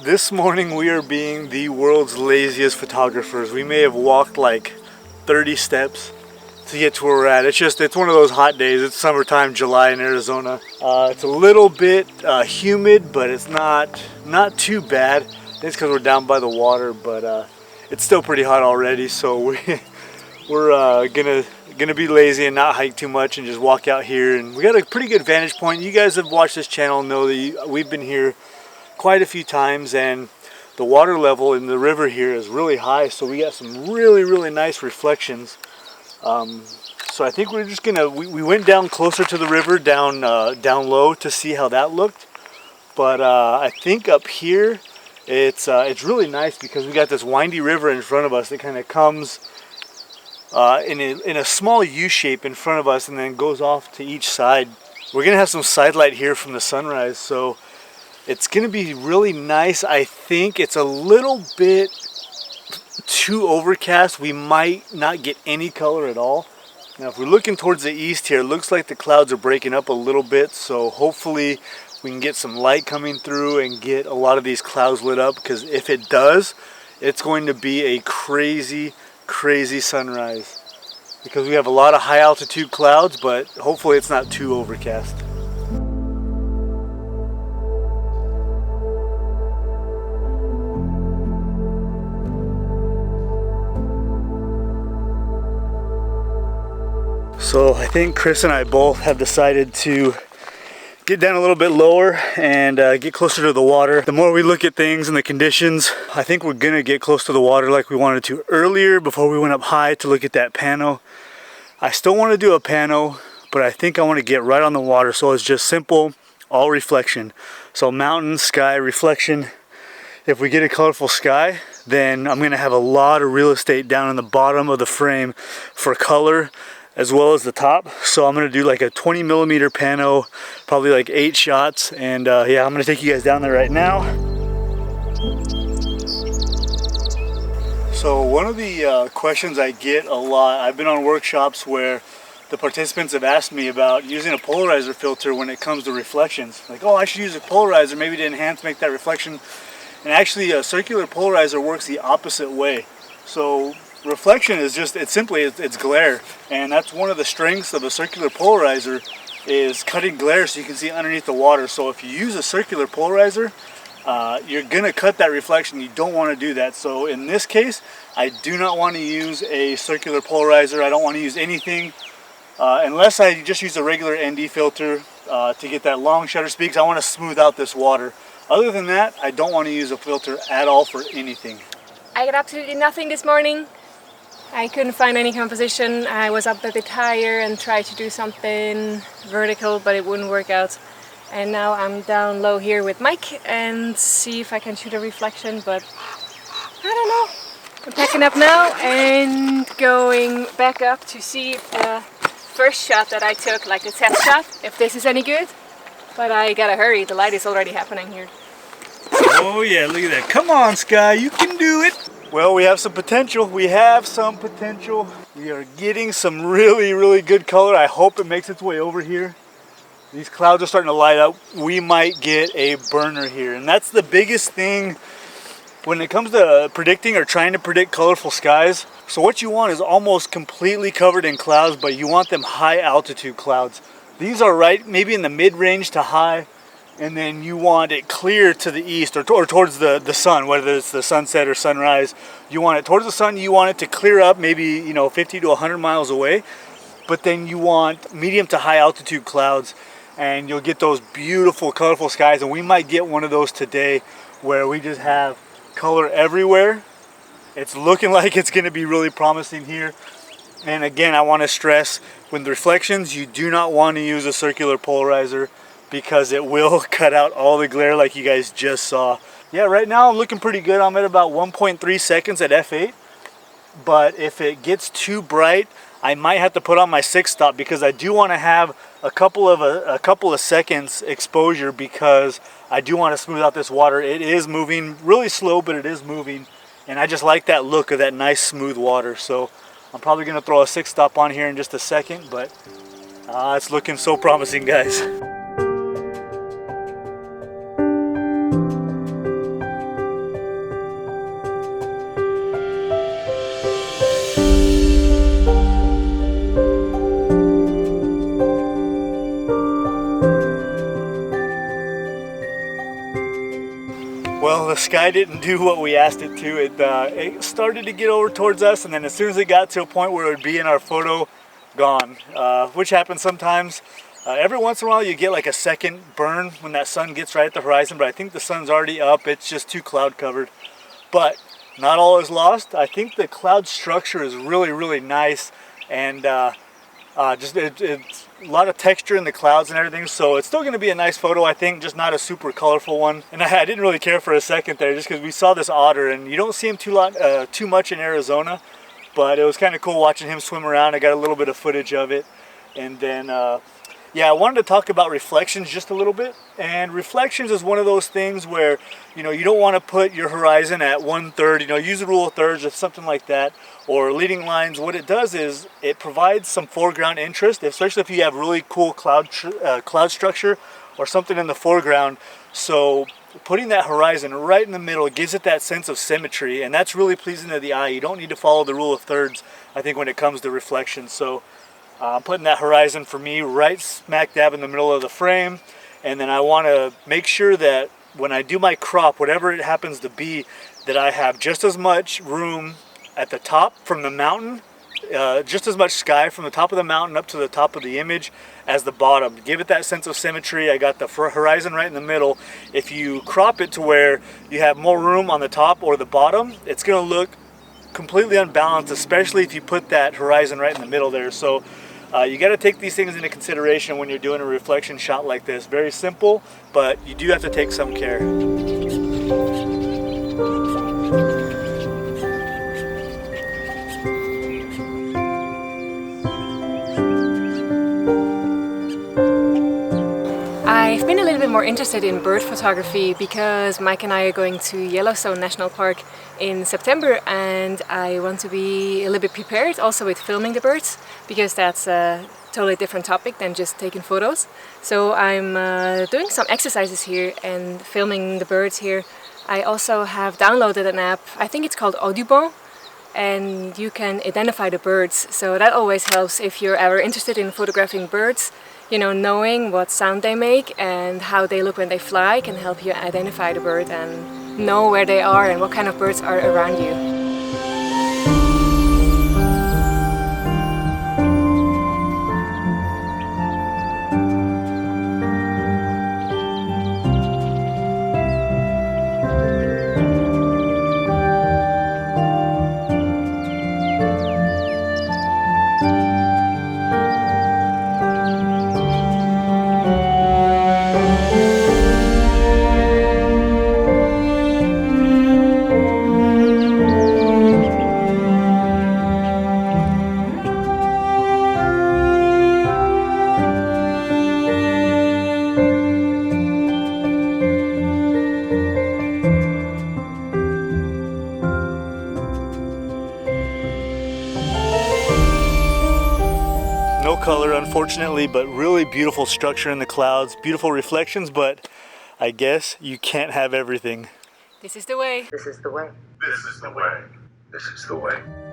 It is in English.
This morning we are being the world's laziest photographers. We may have walked like 30 steps to get to where we're at. It's one of those hot days. It's summertime, July in Arizona. It's a little bit humid, but it's not too bad. It's because we're down by the water, but it's still pretty hot already. So we're gonna be lazy and not hike too much and just walk out here. And we got a pretty good vantage point. You guys have watched this channel know that we've been here quite a few times, and the water level in the river here is really high, so we got some really nice reflections. So I think we're just gonna we went down closer to the river, down low, to see how that looked. But I think up here it's really nice because we got this windy river in front of us that kind of comes in a small U shape in front of us and then goes off to each side. We're gonna have some side light here from the sunrise, so it's gonna be really nice. I think it's a little bit too overcast. We might not get any color at all. Now if we're looking towards the east here, it looks like the clouds are breaking up a little bit, so hopefully we can get some light coming through and get a lot of these clouds lit up, because if it does, it's going to be a crazy sunrise, because we have a lot of high altitude clouds, but hopefully it's not too overcast. So I think Chris and I both have decided to get down a little bit lower and get closer to the water. The more we look at things and the conditions, I think we're gonna get close to the water like we wanted to earlier before we went up high to look at that pano. I still want to do a pano, but I think I want to get right on the water, so it's just simple, all reflection. So mountain, sky, reflection. If we get a colorful sky, then I'm gonna have a lot of real estate down in the bottom of the frame for color, as well as the top. So I'm gonna do like a 20mm pano, probably like 8 shots, and yeah, I'm gonna take you guys down there right now. So one of the questions I get a lot, I've been on workshops where the participants have asked me about using a polarizer filter when it comes to reflections. Like, oh, I should use a polarizer maybe to enhance, make that reflection. And actually a circular polarizer works the opposite way. So reflection is just, it's glare, and that's one of the strengths of a circular polarizer, is cutting glare so you can see underneath the water. So if you use a circular polarizer, you're gonna cut that reflection. You don't want to do that. So in this case, I do not want to use a circular polarizer. I don't want to use anything unless I just use a regular ND filter to get that long shutter speed, because I want to smooth out this water. Other than that, I don't want to use a filter at all for anything. I got absolutely nothing this morning. I couldn't find any composition. I was up a bit higher and tried to do something vertical, but it wouldn't work out. And now I'm down low here with Mike and see if I can shoot a reflection, but I don't know. I'm packing up now and going back up to see if the first shot that I took, like the test shot, if this is any good. But I gotta hurry, the light is already happening here. Oh yeah, look at that. Come on, Sky, you can do it. Well, we have some potential. We are getting some really good color. I hope it makes its way over here. These clouds are starting to light up. We might get a burner here. And that's the biggest thing when it comes to predicting or trying to predict colorful skies. So what you want is almost completely covered in clouds, but you want them high altitude clouds. These are right maybe in the mid-range to high. And then you want it clear to the east or towards the sun, whether it's the sunset or sunrise. You want it towards the sun, you want it to clear up maybe 50 to 100 miles away. But then you want medium to high altitude clouds, and you'll get those beautiful colorful skies. And we might get one of those today where we just have color everywhere. It's looking like it's going to be really promising here. And again, I want to stress, with the reflections, you do not want to use a circular polarizer, because it will cut out all the glare like you guys just saw. Yeah, right now I'm looking pretty good. I'm at about 1.3 seconds at f8. But if it gets too bright, I might have to put on my 6-stop, because I do want to have a couple of seconds exposure, because I do want to smooth out this water. It is moving really slow, but it is moving, and I just like that look of that nice smooth water. So I'm probably going to throw a 6-stop on here in just a second, but it's looking so promising, guys. sky didn't do what we asked it to. It started to get over towards us, and then as soon as it got to a point where it would be in our photo, gone, which happens sometimes. Every once in a while you get like a second burn when that sun gets right at the horizon, but I think the sun's already up. It's just too cloud covered. But not all is lost. I think the cloud structure is really, really nice, and it's a lot of texture in the clouds and everything, so it's still going to be a nice photo, I think, just not a super colorful one. And I didn't really care for a second there, just because we saw this otter, and you don't see him too much in Arizona, but it was kind of cool watching him swim around. I got a little bit of footage of it. And then yeah, I wanted to talk about reflections just a little bit. And reflections is one of those things where, you know, you don't want to put your horizon at 1/3, you know, use the rule of thirds or something like that, or leading lines. What it does is it provides some foreground interest, especially if you have really cool cloud structure or something in the foreground. So putting that horizon right in the middle gives it that sense of symmetry, and that's really pleasing to the eye. You don't need to follow the rule of thirds, I think, when it comes to reflection. So I'm putting that horizon for me right smack dab in the middle of the frame, and then I want to make sure that when I do my crop, whatever it happens to be, that I have just as much room at the top from the mountain, just as much sky from the top of the mountain up to the top of the image as the bottom. Give it that sense of symmetry. I got the horizon right in the middle. If you crop it to where you have more room on the top or the bottom, it's going to look completely unbalanced, especially if you put that horizon right in the middle there. So you got to take these things into consideration when you're doing a reflection shot like this. Very simple, but you do have to take some care. I've been a little bit more interested in bird photography because Mike and I are going to Yellowstone National Park in September, and I want to be a little bit prepared also with filming the birds, because that's a totally different topic than just taking photos. So I'm doing some exercises here and filming the birds here. I also have downloaded an app, I think it's called Audubon, and you can identify the birds. So that always helps if you're ever interested in photographing birds. You know, knowing what sound they make and how they look when they fly can help you identify the bird and know where they are and what kind of birds are around you. No color, unfortunately, but really beautiful structure in the clouds, beautiful reflections, but I guess you can't have everything. This is the way. This is the way. This is the way. This is the way.